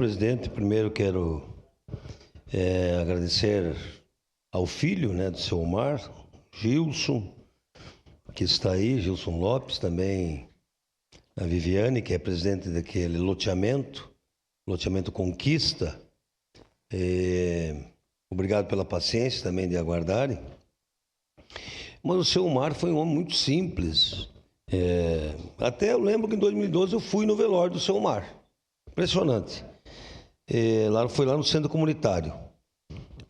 Presidente, primeiro quero agradecer ao filho, do seu Omar, Gilson, que está aí, Gilson Lopes, também a Viviane, que é presidente daquele loteamento Conquista. Obrigado pela paciência também de aguardarem. Mas o seu Omar foi um homem muito simples. Até eu lembro que em 2012 eu fui no velório do seu Omar. Impressionante. Foi lá no centro comunitário.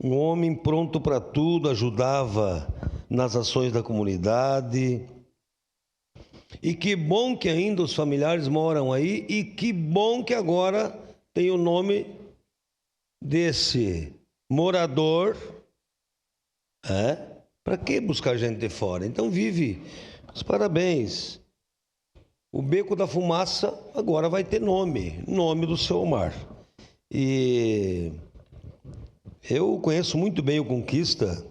Um homem pronto para tudo, ajudava nas ações da comunidade. E que bom que ainda os familiares moram aí, e que bom que agora tem o nome desse morador. Para que buscar gente de fora? Então vive. Os parabéns. O Beco da Fumaça agora vai ter nome do seu Omar. E eu conheço muito bem o Conquista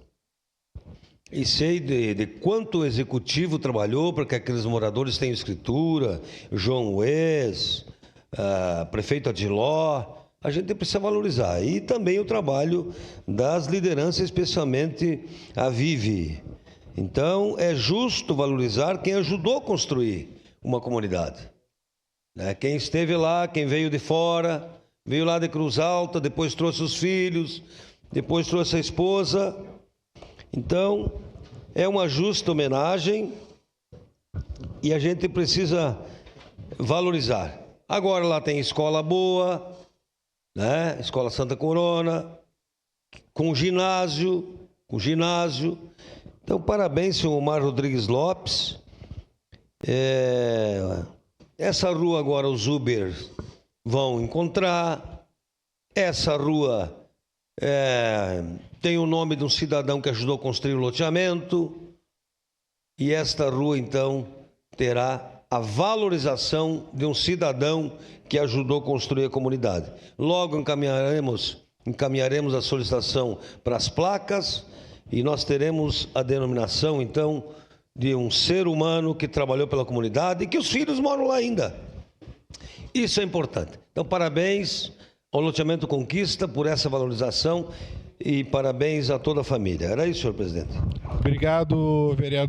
e sei de quanto o executivo trabalhou para que aqueles moradores tenham escritura, João Wes, prefeito Adiló. A gente precisa valorizar. E também o trabalho das lideranças, especialmente a Vivi. Então, é justo valorizar quem ajudou a construir uma comunidade. Quem esteve lá, quem veio de fora, veio lá de Cruz Alta, depois trouxe os filhos, depois trouxe a esposa. Então, é uma justa homenagem e a gente precisa valorizar. Agora lá tem escola boa, Escola Santa Corona, com ginásio. Então, parabéns, senhor Omar Rodrigues Lopes. Essa rua agora os Uber vão encontrar. Essa rua tem o nome de um cidadão que ajudou a construir o loteamento. E esta rua, então, terá a valorização de um cidadão que ajudou a construir a comunidade. Logo encaminharemos a solicitação para as placas e nós teremos a denominação, então, de um ser humano que trabalhou pela comunidade e que os filhos moram lá ainda. Isso é importante. Então, parabéns ao loteamento Conquista por essa valorização e parabéns a toda a família. Era isso, senhor presidente. Obrigado, vereador.